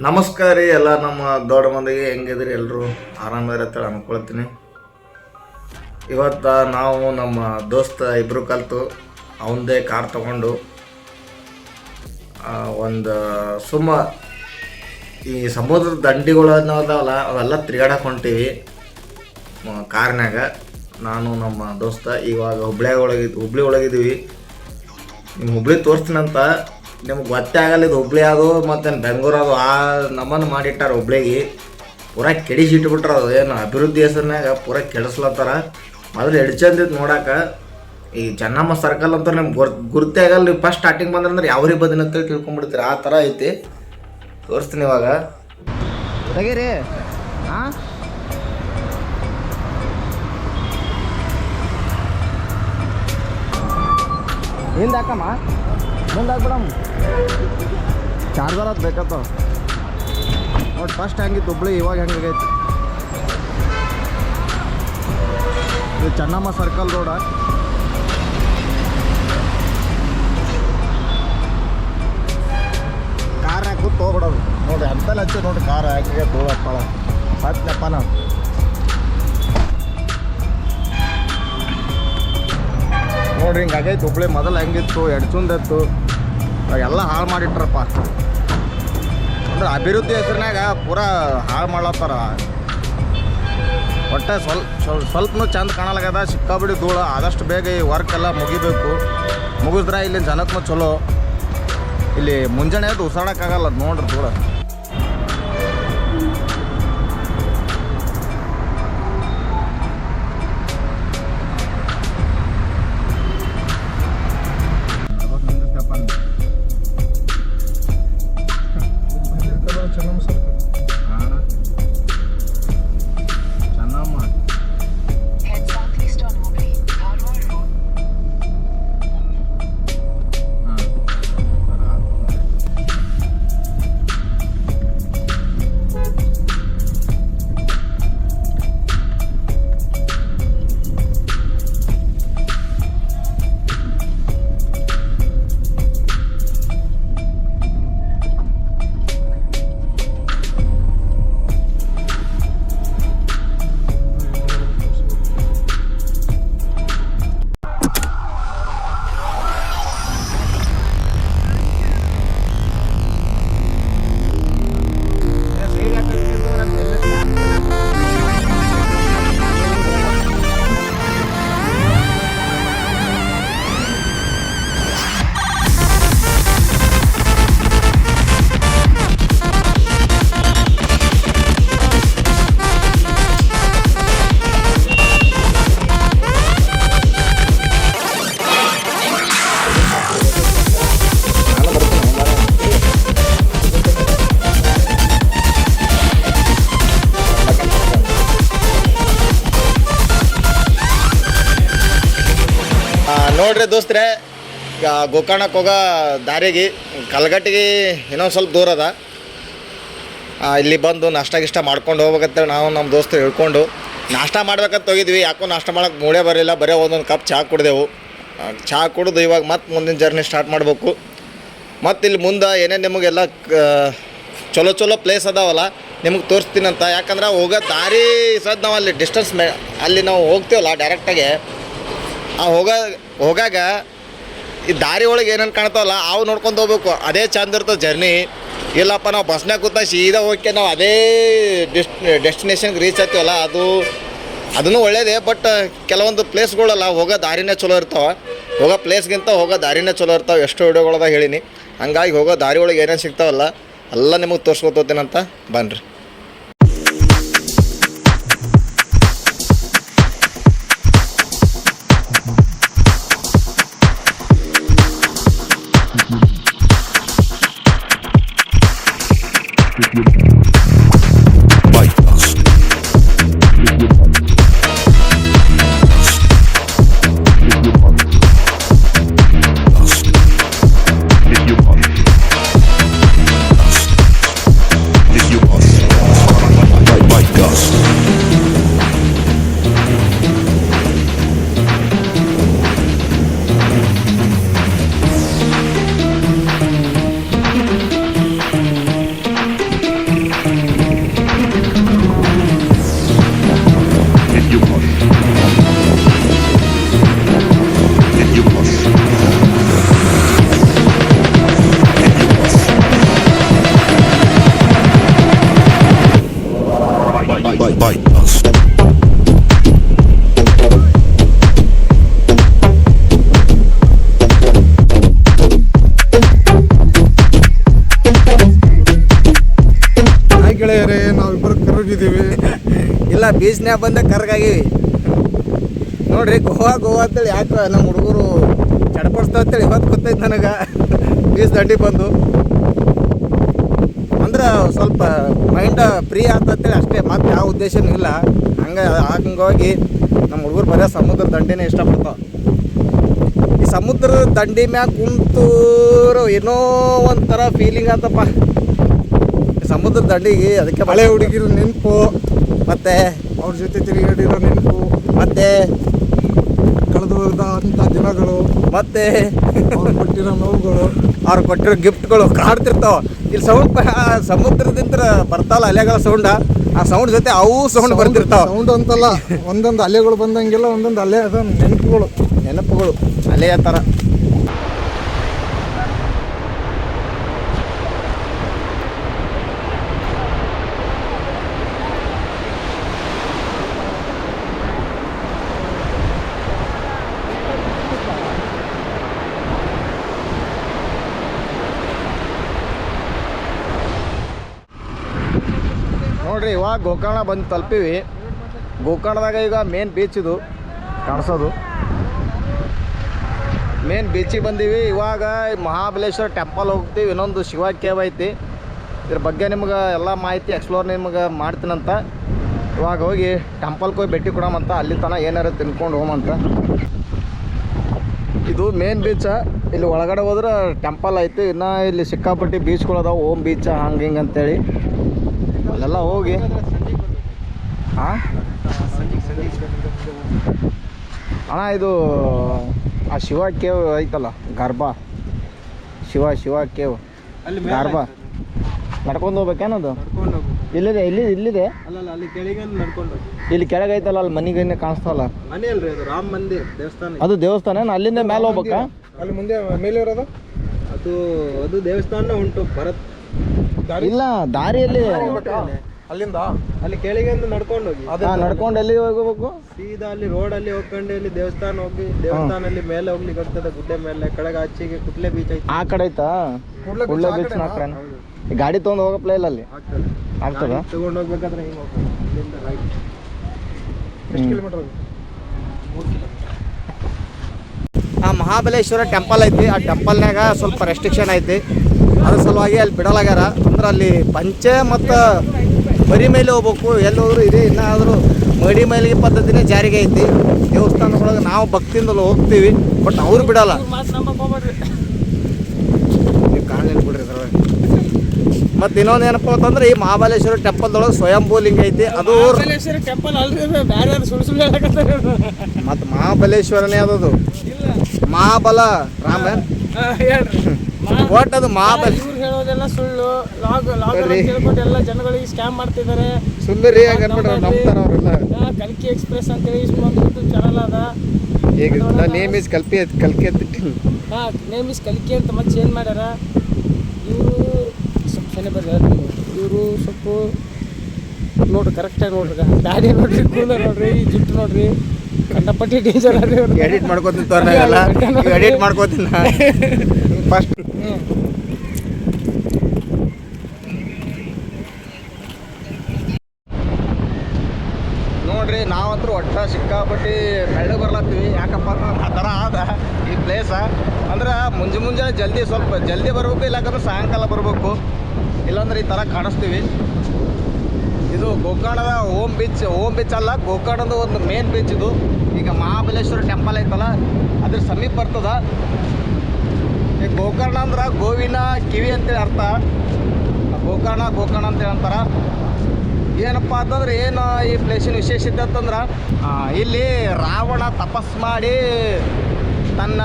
ನಮಸ್ಕಾರ ರೀ ಎಲ್ಲ ನಮ್ಮ ದೊಡ್ಡ ಮಂದಿಗೆ. ಹೆಂಗಿದ್ರಿ ಎಲ್ಲರೂ? ಆರಾಮಿರತ್ತೇಳಿ ಅನ್ಕೊಳ್ತೀನಿ. ಇವತ್ತು ನಾವು ನಮ್ಮ ದೋಸ್ತ ಇಬ್ಬರು ಕಲಿತು ಅವನದೇ ಕಾರ್ ತಗೊಂಡು ಒಂದು ಈ ಸಮುದ್ರದ ದಂಡಿಗಳು ಅದಾವಲ್ಲ ಅವೆಲ್ಲ ತಿರುಗಾಡಕ್ಕೆ ಹೊಂಟೀವಿ ಕಾರ್ನಾಗ. ನಾನು ನಮ್ಮ ದೋಸ್ತ ಇವಾಗ ಹುಬ್ಳಿ ಒಳಗಿದ್ದೀವಿ. ನಿಮ್ಮ ಹುಬ್ಳಿ ತೋರಿಸ್ತೀನಂತ ನಿಮ್ಗೆ ಗೊತ್ತೇ ಆಗಲ್ಲ ಇದು ಹುಬ್ಳಿ ಅದು ಮತ್ತು ಬೆಂಗಳೂರು ಅದು ಆ ನಮ್ಮನ್ನು ಮಾಡಿಟ್ಟಾರ. ಹುಬ್ಳಿಗೆ ಪೂರ ಕೆಡಿಸಿಟ್ಬಿಟ್ರ. ಅದು ಏನು ಅಭಿವೃದ್ಧಿ ಹೆಸರಿನಾಗ ಪೂರ ಕೆಡಿಸ್ಲತ್ತಾರ. ಮೊದಲು ಎಡ್ ಚಂದಿತ್ತು ನೋಡಕ್ಕೆ. ಈ ಚೆನ್ನಮ್ಮ ಸರ್ಕಲ್ ಅಂತ ನಿಮ್ಗೆ ಗುರ್ತೇ ಆಗಲ್ಲ. ನೀವು ಫಸ್ಟ್ ಸ್ಟಾರ್ಟಿಂಗ್ ಬಂದ್ರೆ ಯಾವ್ರಿಗೆ ಬಂದಿನ ಅಂತೇಳಿ ತಿಳ್ಕೊಂಬಿಡ್ತೀರಿ. ಆ ಥರ ಐತಿ. ತೋರಿಸ್ತೀನಿ ಇವಾಗ. ತೆಗೀರಿ. ಹಾಂ, ಹಿಂದೆ ಹಾಕಮ್ಮ, ಮುಂದೆ ಹಾಕ್ಬಿಡಮ್ಮ. ಚಾರ್ಜರ್ ಅದು ಬೇಕತ್ತ ನೋಡಿ. ಫಸ್ಟ್ ಹೆಂಗಿತ್ತು ಹುಬ್ಳಿ, ಇವಾಗ ಹೆಂಗಾಗೈತಿ. ಇದು ಚೆನ್ನಮ್ಮ ಸರ್ಕಲ್ ರೋಡ. ಕಾರ್ ಹಾಕಿ ತೊಗೊಬಿಡೋದು ನೋಡಿರಿ. ಅಂತಲ್ಲಿ ಹಚ್ಚಿ ನೋಡಿರಿ ಕಾರ್ ಹಾಕಿಗೆ ತೊಗೊಳಪ್ಪಳ ಹತ್ತಪ್ಪ ನಾವು. ನೋಡ್ರಿ ಹಿಂಗಾಗೈತಿ ಹುಬ್ಳಿ. ಮೊದಲು ಹೆಂಗಿತ್ತು, ಎಡ್ಚುಂದಿತ್ತು, ಎಲ್ಲ ಹಾಳು ಮಾಡಿಟ್ರಪ್ಪ. ಅಂದ್ರೆ ಅಭಿವೃದ್ಧಿ ಹೆಸರಿನಾಗ ಪೂರಾ ಹಾಳು ಮಾಡ್ಲತ್ತಾರ. ಒಟ್ಟೆ ಸ್ವಲ್ಪನೂ ಚಂದ ಕಾಣಲಾಗದ. ಸಿಕ್ಕಾಬಿಡಿ ಧೂಳು. ಆದಷ್ಟು ಬೇಗ ಈ ವರ್ಕ್ ಎಲ್ಲ ಮುಗಿದ್ರೆ ಇಲ್ಲಿ ಜನಕ್ಕೂ ಚಲೋ. ಇಲ್ಲಿ ಮುಂಜಾನೆ ಅದು ಉಸಾಡೋಕ್ಕಾಗಲ್ಲ ನೋಡ್ರಿ ಧೂಳು. ನೋಡ್ರಿ ದೋಸ್ತ್ರೆ, ಗೋಕರ್ಣಕ್ಕೆ ಹೋಗೋ ದಾರಿಗೆ ಕಲ್ಗಟ್ಟಿಗೆ ಇನ್ನೊಂದು ಸ್ವಲ್ಪ ದೂರ ಅದ. ಇಲ್ಲಿ ಬಂದು ನಾಷ್ಟ ಗಿಷ್ಟ ಮಾಡ್ಕೊಂಡು ಹೋಗ್ಬೇಕಂತೇಳಿ ನಾವು ನಮ್ಮ ದೋಸ್ತರು ಹೇಳ್ಕೊಂಡು ನಾಷ್ಟ ಮಾಡ್ಬೇಕಂತ ಹೋಗಿದ್ವಿ. ಯಾಕೋ ನಾಷ್ಟ ಮಾಡೋಕೆ ಮೂಡೇ ಬರಲಿಲ್ಲ. ಬರೀ ಒಂದೊಂದು ಕಪ್ ಚಹಾ ಕುಡಿದೆವು. ಚಹಾ ಕುಡಿದು ಇವಾಗ ಮತ್ತೆ ಮುಂದಿನ ಜರ್ನಿ ಸ್ಟಾರ್ಟ್ ಮಾಡಬೇಕು. ಮತ್ತು ಇಲ್ಲಿ ಮುಂದೆ ಏನೇನು ನಿಮಗೆಲ್ಲ ಚಲೋ ಪ್ಲೇಸ್ ಅದಾವಲ್ಲ ನಿಮಗೆ ತೋರಿಸ್ತೀನಂತ. ಯಾಕಂದ್ರೆ ಹೋಗೋ ದಾರಿ ನಾವು ಅಲ್ಲಿ ಡಿಸ್ಟೆನ್ಸ್ ಅಲ್ಲಿ ನಾವು ಹೋಗ್ತೀವಲ್ಲ ಡೈರೆಕ್ಟಾಗೆ, ಆ ಹೋಗಾಗ ಈ ದಾರಿ ಒಳಗೆ ಏನೇನು ಕಾಣ್ತಾವಲ್ಲ ಅವು ನೋಡ್ಕೊಂಡು ಹೋಗ್ಬೇಕು. ಅದೇ ಚಂದ ಇರ್ತದೆ ಜರ್ನಿ. ಇಲ್ಲಪ್ಪ ನಾವು ಬಸ್ನಾಗ ಕೂತ ಸೀದಾ ಹೋಗಿ ನಾವು ಅದೇ ಡೆಸ್ಟಿನೇಷನ್ಗೆ ರೀಚ್ ಆಗ್ತೀವಲ್ಲ, ಅದೂ ಒಳ್ಳೇದೇ. ಬಟ್ ಕೆಲವೊಂದು ಪ್ಲೇಸ್ಗಳಲ್ಲ ಹೋಗೋ ದಾರಿನೇ ಚಲೋ ಇರ್ತಾವೆ. ಹೋಗೋ ಪ್ಲೇಸ್ಗಿಂತ ಹೋಗೋ ದಾರಿನೇ ಚಲೋ ಇರ್ತಾವೆ. ಎಷ್ಟು ವಿಡಿಯೋಗಳದಾಗ ಹೇಳೀನಿ. ಹಂಗಾಗಿ ಹೋಗೋ ದಾರಿ ಒಳಗೆ ಏನೇನು ಸಿಗ್ತಾವಲ್ಲ ಎಲ್ಲ ನಿಮಗೆ ತೋರಿಸ್ಕೊತೋತೀನಂತ ಬನ್ನಿರಿ. ಗೆಳೆಯರೇ ನಾವಿಬ್ಬರು ಕರಗಿದ್ದೀವಿ. ಇಲ್ಲ ಬೀಚ್ನ್ಯಾಗ ಬಂದ ಕರ್ಗಾಗಿವಿ ನೋಡ್ರಿ. ಗೋವಾ ಅಂತೇಳಿ ಯಾಕೆ ನಮ್ಮ ಹುಡುಗರು ಚಡಪಡಿಸ್ತಾ ಅಂತೇಳಿ ಇವತ್ತು ಗೊತ್ತೈತೆ ನನಗೆ. ಬೀಚ್ ದಂಡಿ ಬಂದು ಅಂದ್ರೆ ಸ್ವಲ್ಪ ಮೈಂಡ್ ಫ್ರೀ ಆಗ್ತಂತೇಳಿ ಅಷ್ಟೇ, ಮತ್ತೆ ಯಾವ ಉದ್ದೇಶನೂ ಇಲ್ಲ. ಹಂಗಾಗಿ ನಮ್ಮ ಹುಡುಗರು ಬರೀ ಸಮುದ್ರ ದಂಡಿನೇ ಇಷ್ಟಪಡ್ತಾವೆ. ಈ ಸಮುದ್ರದ ದಂಡಿ ಮ್ಯಾಗ ಕುಂತೂರು ಏನೋ ಒಂಥರ ಫೀಲಿಂಗ್ ಆತಪ್ಪ ಸಮುದ್ರ ದಂಡಿಗೆ. ಅದಕ್ಕೆ ಹಳೆ ಹುಡುಗಿರು ನೆನಪು, ಮತ್ತು ಅವ್ರ ಜೊತೆ ತಿರುಗಾಡಿರೋ ನೆನಪು, ಮತ್ತು ಕಳೆದು ಹೋದಂಥ ದಿನಗಳು, ಮತ್ತು ಅವ್ರು ಕೊಟ್ಟಿರೋ ನೋವುಗಳು, ಅವ್ರು ಕೊಟ್ಟಿರೋ ಗಿಫ್ಟ್ಗಳು ಕಾಡ್ತಿರ್ತಾವೆ. ಇಲ್ಲಿ ಸೌಂಡ್ ಸಮುದ್ರದಿಂದ ಬರ್ತಾವಲ್ಲ ಅಲೆಗಳ ಸೌಂಡ, ಆ ಸೌಂಡ್ ಜೊತೆ ಅವು ಸೌಂಡ್ ಬರ್ತಿರ್ತಾವೆ. ಸೌಂಡ್ ಅಂತಲ್ಲ, ಒಂದೊಂದು ಅಲೆಗಳು ಬಂದಂಗೆಲ್ಲ ಒಂದೊಂದು ಅಲೆ ಅದ ನೆನಪುಗಳು ಅಲೆಯ ಥರ. ನೋಡ್ರಿ ಇವಾಗ ಗೋಕರ್ಣ ಬಂದು ತಲುಪಿವಿ. ಗೋಕರ್ಣದಾಗ ಈಗ ಮೇನ್ ಬೀಚ್ ಇದು ಕಾಣಿಸೋದು. ಮೇನ್ ಬೀಚಿಗೆ ಬಂದೀವಿ. ಇವಾಗ ಮಹಾಬಲೇಶ್ವರ ಟೆಂಪಲ್ ಹೋಗ್ತೀವಿ. ಇನ್ನೊಂದು ಶಿವ ಕೇವ್ ಐತಿ, ಇದ್ರ ಬಗ್ಗೆ ನಿಮ್ಗೆ ಎಲ್ಲ ಮಾಹಿತಿ ಎಕ್ಸ್ಪ್ಲೋರ್ ನಿಮ್ಗೆ ಮಾಡ್ತೀನಂತ. ಇವಾಗ ಹೋಗಿ ಟೆಂಪಲ್ಗೆ ಹೋಗಿ ಭೇಟಿ ಕೊಡೋಮಂತ, ಅಲ್ಲಿ ತನಕ ಏನಾರು ತಿನ್ಕೊಂಡು ಹೋಗಂತ. ಇದು ಮೇನ್ ಬೀಚ. ಇಲ್ಲಿ ಒಳಗಡೆ ಹೋದ್ರೆ ಟೆಂಪಲ್ ಐತಿ. ಇನ್ನು ಇಲ್ಲಿ ಸಿಕ್ಕಾಪಟ್ಟಿ ಬೀಚ್ಗಳು ಅದಾವೆ, ಓಮ್ ಬೀಚ ಹಂಗೆ ಹಿಂಗೆ ಅಂತೇಳಿ ಅಲ್ಲೆಲ್ಲ ಹೋಗಿ. ಹಾಂ ಅಣ್ಣ, ಇದು ಆ ಶಿವ ಕೇವ್ ಐತಲ್ಲ, ಗರ್ಭ ಶಿವ ಕೇವ್ ಅಲ್ಲಿ ಗರ್ಭ ನಡ್ಕೊಂಡು ಹೋಗ್ಬೇಕೇನದು? ಇಲ್ಲಿದೆ ಅಲ್ಲಿ ಕೆಳಗೆ ನಡ್ಕೊಂಡು ಇಲ್ಲಿ ಕೆಳಗೆ ಐತಲ್ಲ, ಅಲ್ಲಿ ಮನೆಗೆ ಕಾಣಿಸ್ತಲ್ಲ. ಮನೆ ಅಲ್ರಿ ಅದು, ರಾಮ ಮಂದಿರ ದೇವಸ್ಥಾನ. ಅದು ದೇವಸ್ಥಾನ ಅಲ್ಲಿಂದ ಮೇಲೆ ಹೋಗ್ಬೇಕಾ? ಅಲ್ಲಿ ಮುಂದೆ ಮೇಲೆ ಇರೋದು ಅದು ದೇವಸ್ಥಾನ ಉಂಟು. ಭರತ್ ಇಲ್ಲ ದಾರಿಯಲ್ಲಿ ಅಲ್ಲಿಂದ ಅಲ್ಲಿ ಕೆಳಗೆ ನಡ್ಕೊಂಡು ಹೋಗಿ, ನಡ್ಕೊಂಡು ಎಲ್ಲಿ ಹೋಗ್ಬೇಕು? ಸೀದಾ ಅಲ್ಲಿ ರೋಡ್ ಅಲ್ಲಿ ಹೋಗ್ಕೊಂಡು ಇಲ್ಲಿ ದೇವಸ್ಥಾನ ಹೋಗಿ, ದೇವಸ್ಥಾನದಲ್ಲಿ ಮೇಲೆ ಹೋಗ್ಲಿಕ್ಕೆ ಆಗ್ತದೆ, ಗುಡ್ಡೆ ಮೇಲೆ. ಕೆಳಗೆ ಆಚೆಗೆ ಕುಟ್ಲೆ ಬೀಚ್ ಐತಿ. ಆ ಕಡೆ ಐತಾ? ಕುಡ್ಲೆ ಬೀಚ್ ಗಾಡಿ ತೊಗೊಂಡು ಹೋಗಪ್ಲೇ ಇಲ್ಲ ಅಲ್ಲಿ ಆಗ್ತದ? ತಗೊಂಡು ಹೋಗ್ಬೇಕಾದ್ರೆ ಹಿಂಗೆ ಹೋಗ್ಬೇಕು, ಇಲ್ಲಿಂದ ರೈಟ್. ಎಷ್ಟು ಕಿಲೋಮೀಟರ್? ಆ ಮಹಾಬಲೇಶ್ವರ ಟೆಂಪಲ್ ಐತಿ. ಆ ಟೆಂಪಲ್ನಾಗ ಸ್ವಲ್ಪ ರೆಸ್ಟ್ರಿಕ್ಷನ್ ಐತಿ, ಅದ್ರ ಸಲುವಾಗಿ ಅಲ್ಲಿ ಬಿಡಲಾಗ್ಯಾರ. ಅಂದ್ರೆ ಅಲ್ಲಿ ಪಂಚೆ ಮತ್ತು ಮರಿ ಮೇಲೆ ಹೋಗ್ಬೇಕು. ಎಲ್ಲಿ ಹೋದ್ರು ಇದೆ, ಇನ್ನಾದರೂ ಮಡಿ ಮೈಲಿಗೆ ಪದ್ಧತಿನೇ ಜಾರಿಗೆ ಐತಿ. ದೇವಸ್ಥಾನದೊಳಗೆ ನಾವು ಭಕ್ತಿಯಿಂದಲೂ ಹೋಗ್ತೀವಿ, ಬಟ್ ಅವ್ರು ಬಿಡಲ್ಲ. ನೀವು ಕಾಣಲಿಲ್ಲ ಬಿಡ್ರಿ ಅದ್ರೊಳಗೆ. ಮತ್ತು ಇನ್ನೊಂದು ಏನಪ್ಪ ಅಂತಂದ್ರೆ ಈ ಮಹಾಬಲೇಶ್ವರ ಟೆಂಪಲ್ದೊಳಗೆ ಸ್ವಯಂಭೂ ಲಿಂಗ ಐತಿ. ಅದು ಟೆಂಪಲ್ ಅಲ್ರಿ, ಬೇರೆ ಸುಳ್ಳು ಮತ್ತು ಮಹಾಬಲೇಶ್ವರನೇ ಅದದು. ಮಹಾಬಲ ರಾಮ ಒಟ್ಟು ಅದು ಮಹಾಬಲ. ಇವ್ರು ಹೇಳೋದೆಲ್ಲ ಸುಳ್ಳು. ಹೇಳ್ಕೊಂಡು ಎಲ್ಲ ಜನಗಳಿಗೆ ಸ್ಕ್ಯಾಮ್ ಮಾಡ್ತಿದ್ದಾರೆ. ಸುಳ್ಳು ರೀ, ನಂಬ್ತಾರ ಅವರೆಲ್ಲ. ಕಲ್ಕಿ ಎಕ್ಸ್ಪ್ರೆಸ್ ಅಂತೇಳಿ ಯೂಟ್ಯೂಬ್ ಚಾನಲ್ ಅದ. ಈಗ ನೇಮ್ ಇಸ್ ಕಲ್ಕಿ ನೇಮ್ ಇಸ್ ಕಲ್ಕಿ ಅಂತ ಮತ್ತೆ ಚೇಂಜ್ ಮಾಡ್ಯಾರ. ಇವರು ಸ್ವಲ್ಪ ಶನಿ ಬರ್ರಿ, ಇವರು ಸ್ವಲ್ಪ ನೋಡ್ರಿ, ಕರೆಕ್ಟಾಗಿ ನೋಡ್ರಿ. ದಾಡಿ ನೋಡ್ರಿ, ಕೂಲ ನೋಡ್ರಿ, ಈ ಜುಟ್ಟು ನೋಡ್ರಿ, ಕಂಡಪಟ್ಟಿ ಡೇಂಜರ್ ಅದ. ಎಡಿಟ್ ಮಾಡ್ಕೋತೀನಿ, ಎಡಿಟ್ ಮಾಡ್ಕೋತೀನಿ ಫಸ್ಟ್. ನೋಡ್ರಿ ನಾವಂತೂ ಒಟ್ಟ ಸಿಕ್ಕಾಪಟ್ಟಿ ಬೆಳ್ಳಿಗೆ ಬರ್ಲತ್ತೀವಿ. ಯಾಕಪ್ಪ ಅಂದ್ರೆ ಆ ಥರ ಆದ ಈ ಪ್ಲೇಸ. ಅಂದ್ರೆ ಮುಂಜಾನೆ ಸ್ವಲ್ಪ ಜಲ್ದಿ ಬರ್ಬೇಕು, ಇಲ್ಲಾಂದ್ರೆ ಸಾಯಂಕಾಲ ಬರಬೇಕು, ಇಲ್ಲಾಂದ್ರೆ ಈ ಥರ ಕಾಣಿಸ್ತೀವಿ. ಇದು ಗೋಕರ್ಣದ ಓಮ್ ಬೀಚ್ ಅಲ್ಲ, ಗೋಕರ್ಣದ ಒಂದು ಮೇನ್ ಬೀಚ್ ಇದು. ಈಗ ಮಹಾಬಲೇಶ್ವರ ಟೆಂಪಲ್ ಐತಲ್ಲ, ಅದ್ರ ಸಮೀಪ ಬರ್ತದ. ಈ ಗೋಕರ್ಣ ಅಂದ್ರೆ ಗೋವಿನ ಕಿವಿ ಅಂತೇಳಿ ಅರ್ಥ. ಗೋಕರ್ಣ ಅಂತೇಳಿ ಅಂತಾರೆ. ಏನಪ್ಪ ಅಂತಂದ್ರೆ ಏನು ಈ ಪ್ಲೇಸಿನ ವಿಶೇಷತೆ ಅಂತಂದ್ರೆ, ಇಲ್ಲಿ ರಾವಣ ತಪಸ್ ಮಾಡಿ ತನ್ನ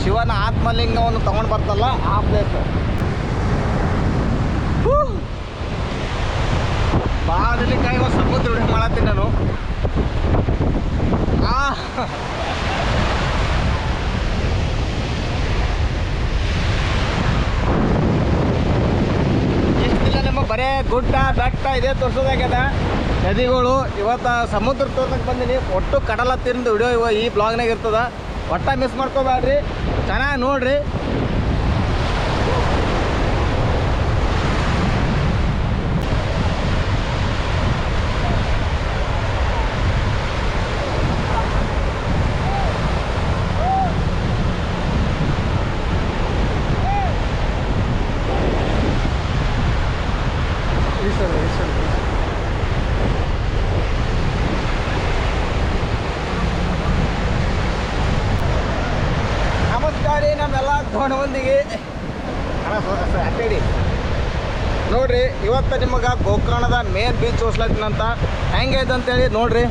ಶಿವನ ಆತ್ಮಲಿಂಗವನ್ನು ತಗೊಂಡು ಬರ್ತಲ್ಲ, ಆ ಪ್ಲೇಸ್. ಭಾಳ ದಿನಕ್ಕಾಗಿ ಒಂದು ಸಮುದ್ರ ವಿಡಿಯೋ ಮಾಡತ್ತೀನಿ ನಾನು. ಇಷ್ಟಿಲ್ಲ, ನಮ್ಮ ಬರೇ ಗುಡ್ಡ ಬೆಟ್ಟ ಇದೇ ತೋರಿಸೋದಾಗ್ಯದ. ನದಿಗಳು ಇವತ್ತು ಸಮುದ್ರ ತೋರ್ಸಕ್ಕೆ ಬಂದೀನಿ. ಒಟ್ಟು ಕಡಲ ತೀರದ ವಿಡಿಯೋ ಈ ಬ್ಲಾಗ್ನಾಗ ಇರ್ತದ. ಒಟ್ಟ ಮಿಸ್ ಮಾಡ್ಕೋಬೇಡ್ರಿ, ಚೆನ್ನಾಗಿ ನೋಡ್ರಿ. ನಮಸ್ಕಾರ ನಮ್ಮೆಲ್ಲ ದೊಡ್ಡ ಮಂದಿಗೆ. ಅಟ್ಟೇಡಿ ನೋಡ್ರಿ, ಇವತ್ತು ನಿಮಗೆ ಗೋಕರ್ಣದ ಮೇನ್ ಬೀಚ್ ತೋರ್ಸ್ಲತ್ತೀನಂತ. ಹೆಂಗೈತೆ ಅಂತೇಳಿ ನೋಡ್ರಿ.